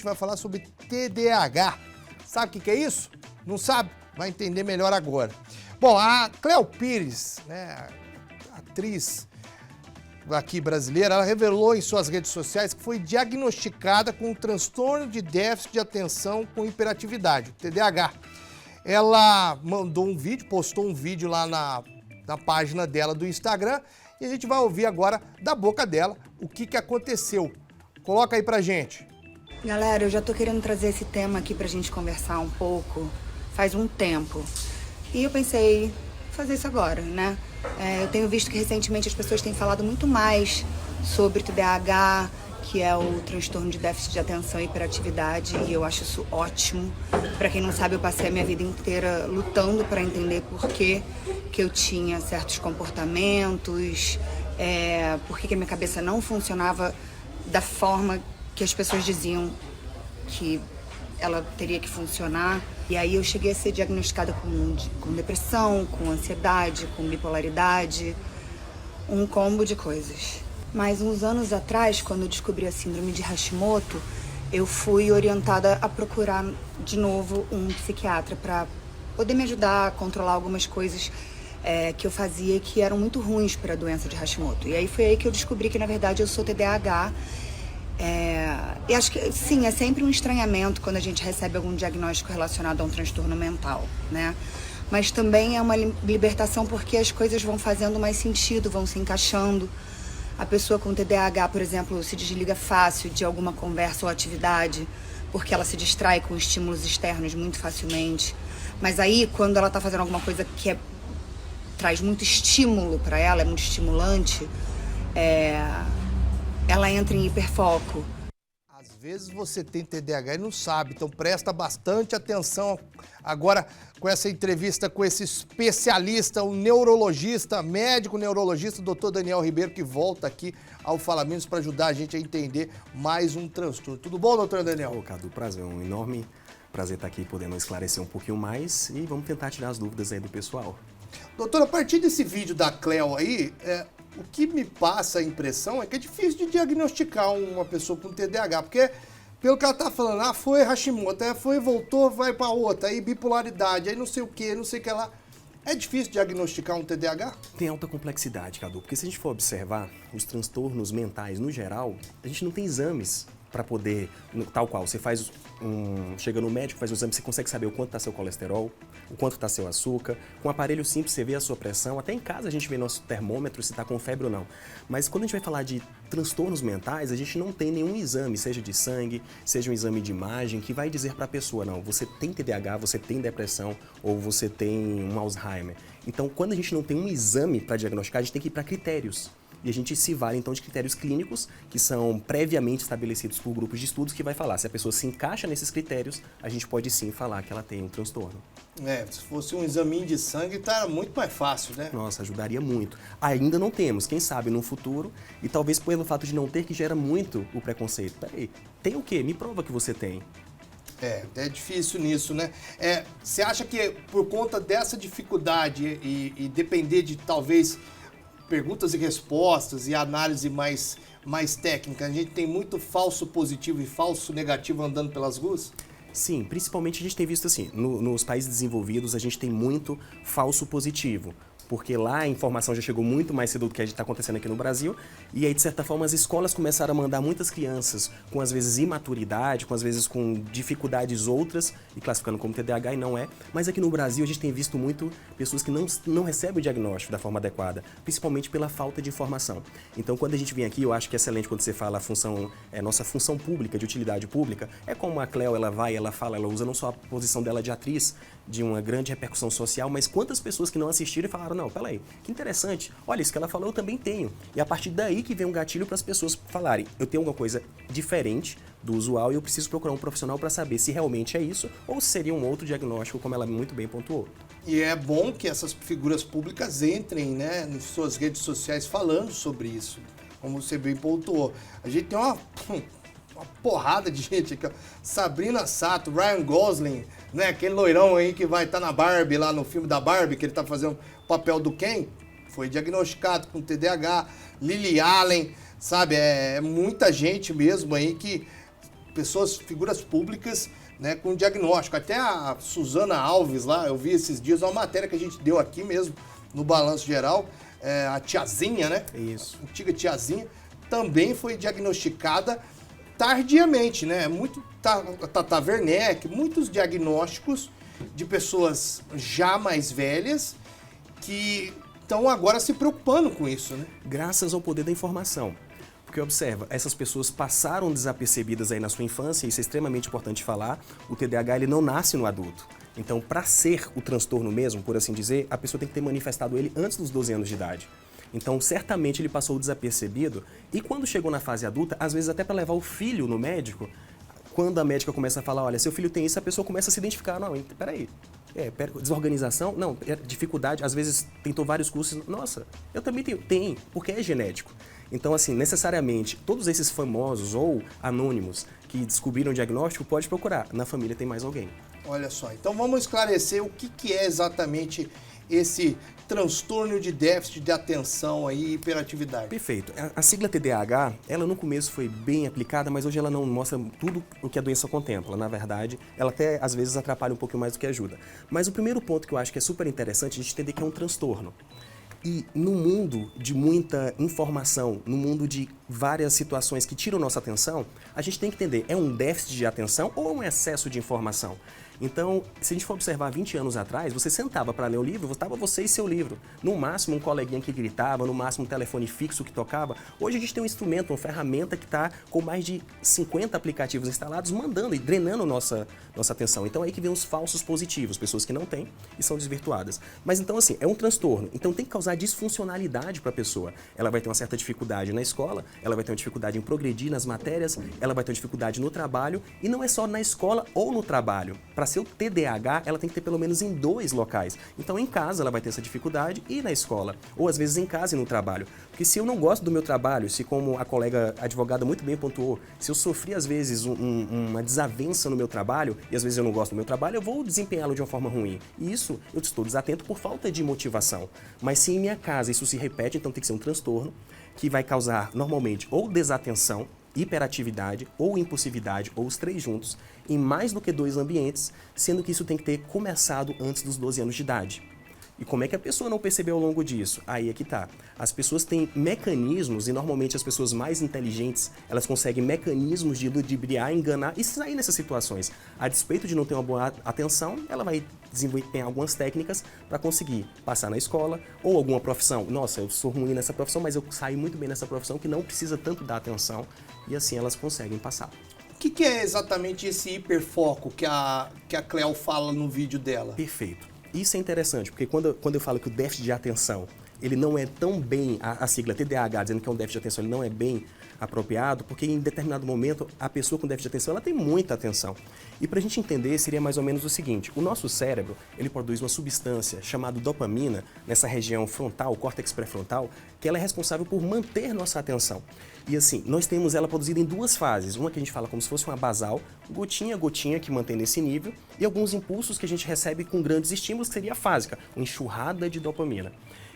gente vai falar sobre TDAH. Sabe o que é isso? Não sabe? Vai entender melhor agora. Bom, a Cléo Pires, né, atriz aqui brasileira, ela revelou em suas redes sociais que foi diagnosticada com um transtorno de déficit de atenção com hiperatividade, o TDAH. Ela mandou um vídeo, postou um vídeo lá na página dela do Instagram e a gente vai ouvir agora da boca dela o que aconteceu. Coloca aí pra gente. Galera, eu já tô querendo trazer esse tema aqui pra gente conversar um pouco faz um tempo. E eu pensei fazer isso agora, né? Eu tenho visto que recentemente as pessoas têm falado muito mais sobre TDAH, que é o transtorno de déficit de atenção e hiperatividade, e eu acho isso ótimo. Pra quem não sabe, eu passei a minha vida inteira lutando pra entender por que eu tinha certos comportamentos, por que a minha cabeça não funcionava da forma que as pessoas diziam que ela teria que funcionar. E aí eu cheguei a ser diagnosticada com depressão, com ansiedade, com bipolaridade, um combo de coisas. Mas uns anos atrás, quando eu descobri a síndrome de Hashimoto, eu fui orientada a procurar de novo um psiquiatra para poder me ajudar a controlar algumas coisas que eu fazia e que eram muito ruins para a doença de Hashimoto. E aí foi aí que eu descobri que, na verdade, eu sou TDAH. E acho que, sim, é sempre um estranhamento quando a gente recebe algum diagnóstico relacionado a um transtorno mental, né? Mas também é uma libertação porque as coisas vão fazendo mais sentido, vão se encaixando. A pessoa com TDAH, por exemplo, se desliga fácil de alguma conversa ou atividade porque ela se distrai com estímulos externos muito facilmente. Mas aí, quando ela tá fazendo alguma coisa que traz muito estímulo para ela, é muito estimulante, ela entra em hiperfoco. Às vezes você tem TDAH e não sabe, então presta bastante atenção agora com essa entrevista com esse especialista, o neurologista, médico neurologista, Dr. Daniel Ribeiro, que volta aqui ao Fala Menos para ajudar a gente a entender mais um transtorno. Tudo bom, doutor Daniel? Ô, Cadu, prazer, um enorme prazer estar aqui podendo esclarecer um pouquinho mais e vamos tentar tirar as dúvidas aí do pessoal. Doutor, a partir desse vídeo da Cléo aí, o que me passa a impressão é que é difícil de diagnosticar uma pessoa com TDAH, porque pelo que ela tá falando, foi Hashimoto, foi, voltou, vai para outra, aí bipolaridade, aí não sei o que, não sei o que lá. É difícil diagnosticar um TDAH? Tem alta complexidade, Cadu, porque se a gente for observar os transtornos mentais no geral, a gente não tem exames para poder, tal qual, você faz chega no médico, faz o exame, você consegue saber o quanto está seu colesterol, o quanto está seu açúcar. Com um aparelho simples você vê a sua pressão, até em casa a gente vê nosso termômetro se está com febre ou não. Mas quando a gente vai falar de transtornos mentais, a gente não tem nenhum exame, seja de sangue, seja um exame de imagem, que vai dizer para a pessoa, não, você tem TDAH, você tem depressão ou você tem um Alzheimer. Então, quando a gente não tem um exame para diagnosticar, a gente tem que ir para critérios. E a gente se vale, então, de critérios clínicos que são previamente estabelecidos por grupos de estudos que vai falar. Se a pessoa se encaixa nesses critérios, a gente pode sim falar que ela tem um transtorno. Se fosse um examinho de sangue, tá muito mais fácil, né? Nossa, ajudaria muito. Ainda não temos, quem sabe no futuro, e talvez pelo fato de não ter que gera muito o preconceito. Peraí, tem o quê? Me prova que você tem. É difícil nisso, né? Você acha que por conta dessa dificuldade e depender de talvez perguntas e respostas e análise mais técnica, a gente tem muito falso positivo e falso negativo andando pelas ruas? Sim, principalmente a gente tem visto assim, nos países desenvolvidos a gente tem muito falso positivo. Porque lá a informação já chegou muito mais cedo do que a gente está acontecendo aqui no Brasil, e aí, de certa forma, as escolas começaram a mandar muitas crianças com, às vezes, imaturidade, com, às vezes, com dificuldades outras, e classificando como TDAH, e não é. Mas aqui no Brasil a gente tem visto muito pessoas que não recebem o diagnóstico da forma adequada, principalmente pela falta de informação. Então, quando a gente vem aqui, eu acho que é excelente quando você fala a função, nossa função pública, de utilidade pública, é como a Cléo, ela vai, ela fala, ela usa não só a posição dela de atriz, de uma grande repercussão social, mas quantas pessoas que não assistiram e falaram, não, peraí, que interessante, olha, isso que ela falou eu também tenho. E a partir daí que vem um gatilho para as pessoas falarem, eu tenho alguma coisa diferente do usual e eu preciso procurar um profissional para saber se realmente é isso ou se seria um outro diagnóstico, como ela muito bem pontuou. E é bom que essas figuras públicas entrem, né, nas suas redes sociais falando sobre isso, como você bem pontuou. A gente tem uma porrada de gente aqui, ó. Sabrina Sato, Ryan Gosling, né? Aquele loirão aí que vai estar na Barbie, lá no filme da Barbie, que ele tá fazendo o papel do Ken, foi diagnosticado com TDAH. Lily Allen, sabe? Muita gente mesmo aí que pessoas, figuras públicas, né, com diagnóstico. Até a Suzana Alves lá, eu vi esses dias uma matéria que a gente deu aqui mesmo, no Balanço Geral, a tiazinha, né? Isso. A antiga tiazinha, também foi diagnosticada tardiamente, né? Tata Werneck, muitos diagnósticos de pessoas já mais velhas que estão agora se preocupando com isso, né? Graças ao poder da informação. Porque observa, essas pessoas passaram desapercebidas aí na sua infância, isso é extremamente importante falar, o TDAH ele não nasce no adulto. Então, para ser o transtorno mesmo, por assim dizer, a pessoa tem que ter manifestado ele antes dos 12 anos de idade. Então, certamente ele passou desapercebido e quando chegou na fase adulta, às vezes até para levar o filho no médico, quando a médica começa a falar, olha, seu filho tem isso, a pessoa começa a se identificar, não, peraí, desorganização, não, dificuldade, às vezes tentou vários cursos, nossa, eu também tenho, porque é genético. Então, assim, necessariamente, todos esses famosos ou anônimos que descobriram o diagnóstico, pode procurar, na família tem mais alguém. Olha só, então vamos esclarecer o que é exatamente esse transtorno de déficit de atenção aí, e hiperatividade. Perfeito. A sigla TDAH, ela no começo foi bem aplicada, mas hoje ela não mostra tudo o que a doença contempla. Na verdade, ela até às vezes atrapalha um pouquinho mais do que ajuda. Mas o primeiro ponto que eu acho que é super interessante a gente entender que é um transtorno. E no mundo de muita informação, no mundo de várias situações que tiram nossa atenção, a gente tem que entender, é um déficit de atenção ou um excesso de informação? Então, se a gente for observar 20 anos atrás, você sentava para ler o livro, estava você e seu livro. No máximo, um coleguinha que gritava, no máximo, um telefone fixo que tocava. Hoje a gente tem um instrumento, uma ferramenta que está com mais de 50 aplicativos instalados, mandando e drenando nossa atenção. Então, é aí que vem os falsos positivos, pessoas que não têm e são desvirtuadas. Mas então, assim, é um transtorno. Então, tem que causar disfuncionalidade para a pessoa. Ela vai ter uma certa dificuldade na escola, ela vai ter uma dificuldade em progredir nas matérias, ela vai ter uma dificuldade no trabalho, e não é só na escola ou no trabalho. Para ser o TDAH, ela tem que ter pelo menos em 2 locais. Então, em casa, ela vai ter essa dificuldade e na escola. Ou, às vezes, em casa e no trabalho. Porque se eu não gosto do meu trabalho, se como a colega advogada muito bem pontuou, se eu sofri, às vezes, uma desavença no meu trabalho, e às vezes eu não gosto do meu trabalho, eu vou desempenhá-lo de uma forma ruim. E isso, eu estou desatento por falta de motivação. Mas se em minha casa isso se repete, então tem que ser um transtorno que vai causar, normalmente, ou desatenção, hiperatividade ou impulsividade, ou os 3 juntos, em mais do que 2 ambientes, sendo que isso tem que ter começado antes dos 12 anos de idade. E como é que a pessoa não percebeu ao longo disso? Aí é que tá. As pessoas têm mecanismos, e normalmente as pessoas mais inteligentes, elas conseguem mecanismos de ludibriar, enganar e sair nessas situações. A despeito de não ter uma boa atenção, ela vai desenvolver algumas técnicas para conseguir passar na escola ou alguma profissão. Nossa, eu sou ruim nessa profissão, mas eu saí muito bem nessa profissão que não precisa tanto da atenção, e assim elas conseguem passar. O que é exatamente esse hiperfoco que a Cleo fala no vídeo dela? Perfeito. Isso é interessante, porque quando eu falo que o déficit de atenção, ele não é tão bem, a sigla TDAH, dizendo que é um déficit de atenção, ele não é bem apropriado, porque em determinado momento a pessoa com déficit de atenção, ela tem muita atenção. E para a gente entender, seria mais ou menos o seguinte, o nosso cérebro, ele produz uma substância chamada dopamina, nessa região frontal, córtex pré-frontal, que ela é responsável por manter nossa atenção. E assim, nós temos ela produzida em 2 fases, uma que a gente fala como se fosse uma basal, gotinha a gotinha que mantém nesse nível, e alguns impulsos que a gente recebe com grandes estímulos, que seria a fásica, uma enxurrada de dopamina.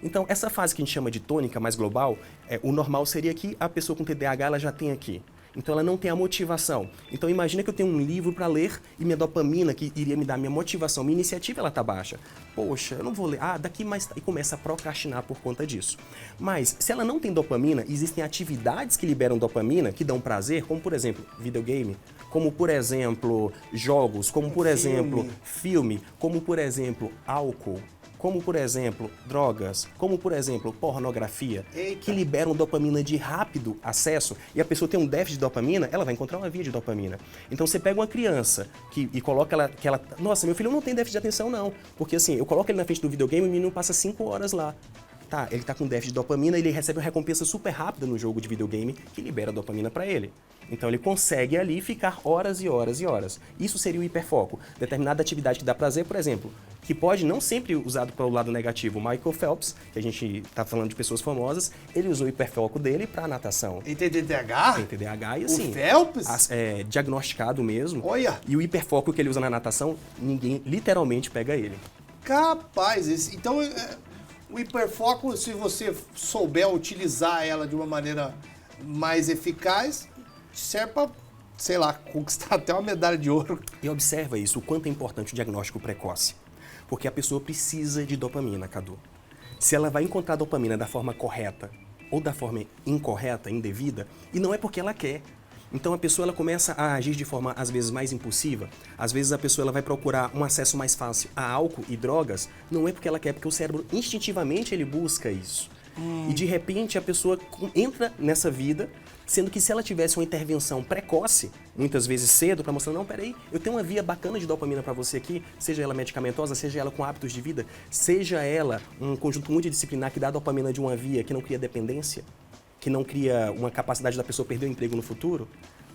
Então, essa fase que a gente chama de tônica, mais global, o normal seria que a pessoa com TDAH ela já tem aqui. Então, ela não tem a motivação. Então, imagina que eu tenho um livro para ler e minha dopamina, que iria me dar minha motivação, minha iniciativa, ela está baixa. Poxa, eu não vou ler. Daqui mais... E começa a procrastinar por conta disso. Mas, se ela não tem dopamina, existem atividades que liberam dopamina, que dão prazer, como, por exemplo, videogame, como, por exemplo, jogos, como, por exemplo, filme, como, por exemplo, álcool, como, por exemplo, drogas, como, por exemplo, pornografia, que liberam dopamina de rápido acesso, e a pessoa tem um déficit de dopamina, ela vai encontrar uma via de dopamina. Então, você pega uma criança e coloca ela... Nossa, meu filho não tem déficit de atenção, não. Porque, assim, eu coloco ele na frente do videogame e o menino passa 5 horas lá. Tá, ele tá com déficit de dopamina, ele recebe uma recompensa super rápida no jogo de videogame que libera dopamina para ele. Então ele consegue ali ficar horas e horas e horas. Isso seria o hiperfoco. Determinada atividade que dá prazer, por exemplo, que pode não sempre usado para o lado negativo. O Michael Phelps, que a gente tá falando de pessoas famosas, ele usou o hiperfoco dele para natação. E tem TDAH? Tem TDAH e assim... O Phelps? Diagnosticado mesmo. Olha! E o hiperfoco que ele usa na natação, ninguém literalmente pega ele. Capaz! Então... O hiperfoco, se você souber utilizar ela de uma maneira mais eficaz, serve para sei lá, conquistar até uma medalha de ouro. E observa isso, o quanto é importante o diagnóstico precoce. Porque a pessoa precisa de dopamina, Cadu. Se ela vai encontrar dopamina da forma correta ou da forma incorreta, indevida, e não é porque ela quer. Então a pessoa ela começa a agir de forma, às vezes, mais impulsiva. Às vezes a pessoa ela vai procurar um acesso mais fácil a álcool e drogas, não é porque ela quer, porque o cérebro instintivamente ele busca isso. E de repente a pessoa entra nessa vida, sendo que se ela tivesse uma intervenção precoce, muitas vezes cedo, para mostrar, não, peraí, eu tenho uma via bacana de dopamina para você aqui, seja ela medicamentosa, seja ela com hábitos de vida, seja ela um conjunto multidisciplinar que dá dopamina de uma via que não cria dependência, que não cria uma capacidade da pessoa perder o emprego no futuro,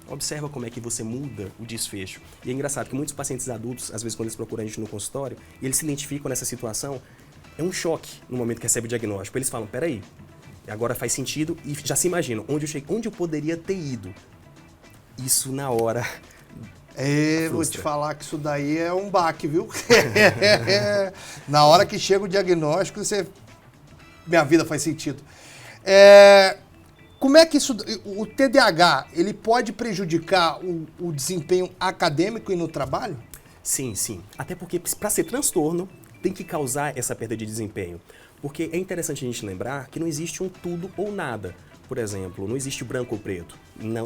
observa como é que você muda o desfecho. E é engraçado que muitos pacientes adultos, às vezes quando eles procuram a gente no consultório, e eles se identificam nessa situação, é um choque no momento que recebe o diagnóstico. Eles falam, peraí, agora faz sentido e já se imaginam onde eu poderia ter ido. Isso na hora. Vou te falar que isso daí é um baque, viu? Na hora que chega o diagnóstico, minha vida faz sentido. Como é que o TDAH, ele pode prejudicar o desempenho acadêmico e no trabalho? Sim, sim. Até porque para ser transtorno, tem que causar essa perda de desempenho. Porque é interessante a gente lembrar que não existe um tudo ou nada. Por exemplo, não existe branco ou preto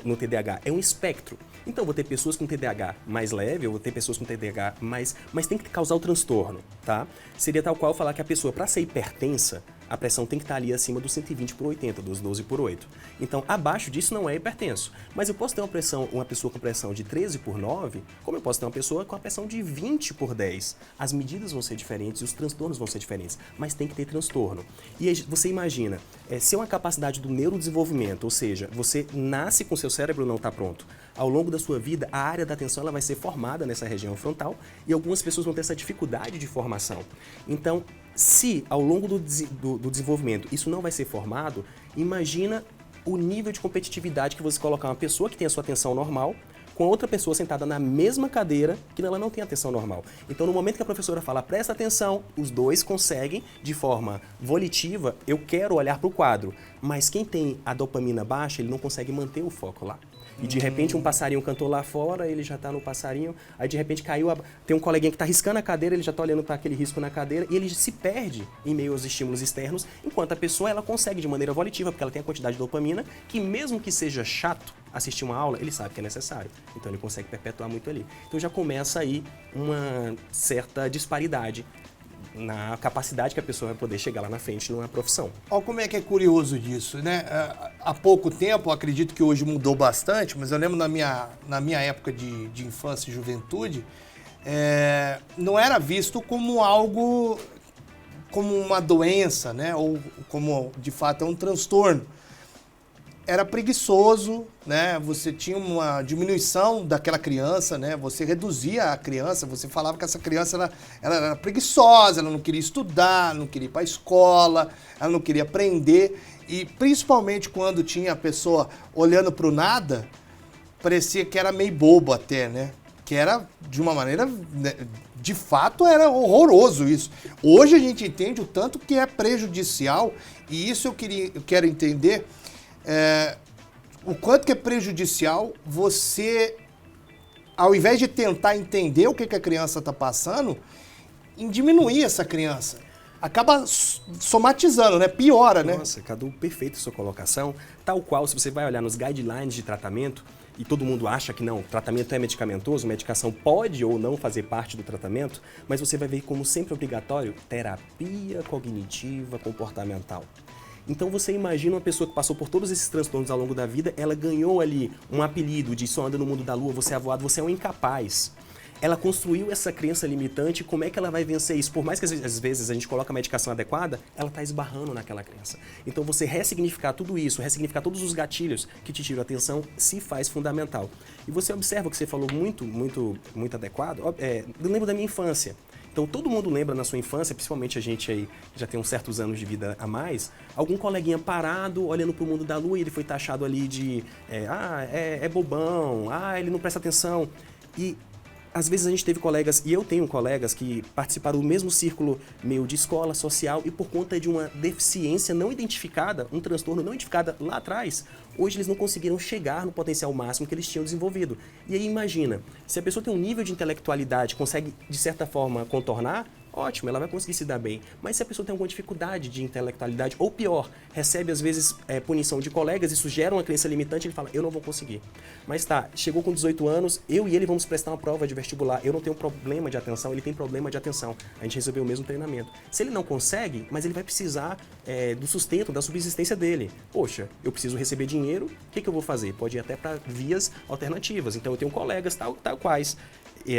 no TDAH, é um espectro. Então, eu vou ter pessoas com TDAH mais leve, eu vou ter pessoas com TDAH mais... Mas tem que causar o transtorno, tá? Seria tal qual falar que a pessoa, para ser hipertensa, a pressão tem que estar ali acima dos 120 por 80, dos 12 por 8. Então, abaixo disso não é hipertenso. Mas eu posso ter uma pessoa com pressão de 13 por 9, como eu posso ter uma pessoa com a pressão de 20 por 10. As medidas vão ser diferentes e os transtornos vão ser diferentes, mas tem que ter transtorno. E aí, você imagina, se é uma capacidade do neurodesenvolvimento, ou seja, você nasce com seu cérebro não está pronto. Ao longo da sua vida, a área da atenção ela vai ser formada nessa região frontal e algumas pessoas vão ter essa dificuldade de formação. Então, se ao longo do desenvolvimento isso não vai ser formado, imagina o nível de competitividade que você colocar uma pessoa que tem a sua atenção normal com outra pessoa sentada na mesma cadeira que ela não tem atenção normal. Então, no momento que a professora fala, presta atenção, os dois conseguem, de forma volitiva, eu quero olhar para o quadro. Mas quem tem a dopamina baixa, ele não consegue manter o foco lá. E de repente um passarinho cantou lá fora, ele já está no passarinho, aí de repente caiu, tem um coleguinha que está riscando a cadeira, ele já está olhando para aquele risco na cadeira e ele se perde em meio aos estímulos externos, enquanto a pessoa ela consegue de maneira volitiva, porque ela tem a quantidade de dopamina, que mesmo que seja chato assistir uma aula, ele sabe que é necessário. Então ele consegue perpetuar muito ali. Então já começa aí uma certa disparidade na capacidade que a pessoa vai poder chegar lá na frente numa profissão. Olha como é que é curioso disso, né? Há pouco tempo, acredito que hoje mudou bastante, mas eu lembro na minha época de infância e juventude, não era visto como algo, como uma doença, né? Ou como, de fato, é um transtorno. Era preguiçoso, né? Você tinha uma diminuição daquela criança, né? Você reduzia a criança, você falava que essa criança ela era preguiçosa, ela não queria estudar, não queria ir para a escola, ela não queria aprender. E principalmente quando tinha a pessoa olhando para o nada, parecia que era meio bobo até, né? Que era, de uma maneira, né? De fato, era horroroso isso. Hoje a gente entende o tanto que é prejudicial, e isso eu quero entender... o quanto que é prejudicial você, ao invés de tentar entender o que a criança está passando, em diminuir essa criança. Acaba somatizando, né? Piora, né? Nossa, Cadu, perfeita a sua colocação. Tal qual, se você vai olhar nos guidelines de tratamento, e todo mundo acha que não, tratamento é medicamentoso, medicação pode ou não fazer parte do tratamento, mas você vai ver como sempre obrigatório, terapia cognitiva comportamental. Então você imagina uma pessoa que passou por todos esses transtornos ao longo da vida, ela ganhou ali um apelido de só anda no mundo da lua, você é avoado, você é um incapaz. Ela construiu essa crença limitante, como é que ela vai vencer isso? Por mais que às vezes a gente coloque a medicação adequada, ela está esbarrando naquela crença. Então você ressignificar tudo isso, ressignificar todos os gatilhos que te tiram a atenção, se faz fundamental. E você observa o que você falou muito adequado, eu lembro da minha infância. Então todo mundo lembra na sua infância, principalmente a gente aí que já tem uns certos anos de vida a mais, algum coleguinha parado, olhando para o mundo da lua e ele foi taxado ali de é bobão, ele não presta atenção. E Às vezes a gente teve colegas, e eu tenho colegas que participaram do mesmo círculo meu de escola social e por conta de uma deficiência não identificada, um transtorno não identificado lá atrás, hoje eles não conseguiram chegar no potencial máximo que eles tinham desenvolvido. E aí imagina, se a pessoa tem um nível de intelectualidade, consegue de certa forma contornar, ótimo, ela vai conseguir se dar bem. Mas se a pessoa tem alguma dificuldade de intelectualidade, ou pior, recebe às vezes punição de colegas, isso gera uma crença limitante, ele fala, eu não vou conseguir. Mas tá, chegou com 18 anos, eu e ele vamos prestar uma prova de vestibular, eu não tenho problema de atenção, ele tem problema de atenção. A gente recebeu o mesmo treinamento. Se ele não consegue, mas ele vai precisar do sustento, da subsistência dele. Poxa, eu preciso receber dinheiro, o que eu vou fazer? Pode ir até para vias alternativas. Então eu tenho colegas tal quais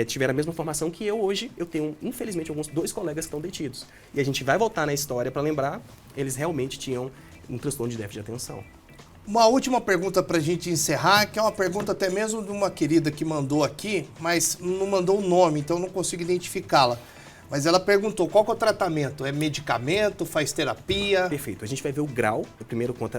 tiveram a mesma formação que eu hoje, eu tenho, infelizmente, dois colegas que estão detidos. E a gente vai voltar na história para lembrar, eles realmente tinham um transtorno de déficit de atenção. Uma última pergunta para a gente encerrar, que é uma pergunta até mesmo de uma querida que mandou aqui, mas não mandou o nome, então não consigo identificá-la. Mas ela perguntou, qual que é o tratamento? É medicamento, faz terapia? Perfeito. A gente vai ver o grau. A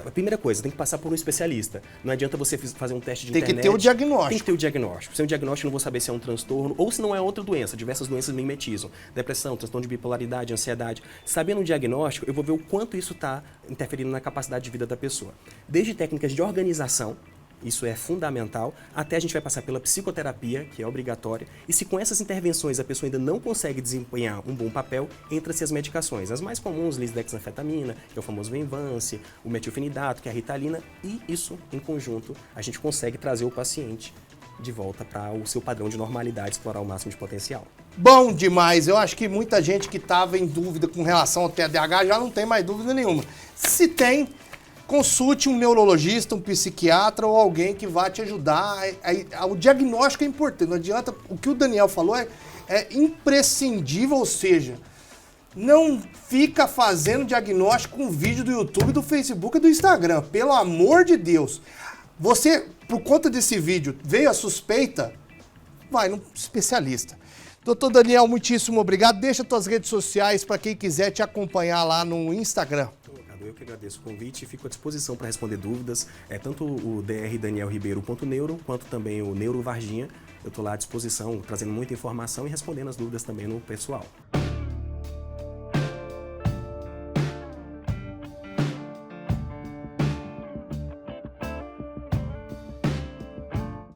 primeira coisa, tem que passar por um especialista. Não adianta você fazer um teste de internet. Tem que ter o diagnóstico. Tem que ter o diagnóstico. Sem o diagnóstico, eu não vou saber se é um transtorno ou se não é outra doença. Diversas doenças mimetizam. Depressão, transtorno de bipolaridade, ansiedade. Sabendo o diagnóstico, eu vou ver o quanto isso está interferindo na capacidade de vida da pessoa. Desde técnicas de organização, isso é fundamental, até a gente vai passar pela psicoterapia, que é obrigatória, e se com essas intervenções a pessoa ainda não consegue desempenhar um bom papel, entra-se as medicações. As mais comuns, lisdexanfetamina, que é o famoso Venvance, o metilfenidato, que é a Ritalina, e isso, em conjunto, a gente consegue trazer o paciente de volta para o seu padrão de normalidade, explorar o máximo de potencial. Bom demais, eu acho que muita gente que estava em dúvida com relação ao TDAH já não tem mais dúvida nenhuma. Se tem, consulte um neurologista, um psiquiatra ou alguém que vá te ajudar. O diagnóstico é importante, não adianta, o que o Daniel falou é imprescindível, ou seja, não fica fazendo diagnóstico com vídeo do YouTube, do Facebook e do Instagram, pelo amor de Deus. Você, por conta desse vídeo, veio a suspeita, vai num especialista. Doutor Daniel, muitíssimo obrigado. Deixa suas redes sociais para quem quiser te acompanhar lá no Instagram. Eu que agradeço o convite e fico à disposição para responder dúvidas, tanto o drdanielribeiro.neuro quanto também o Neuro Varginha. Eu estou lá à disposição, trazendo muita informação e respondendo as dúvidas também no pessoal.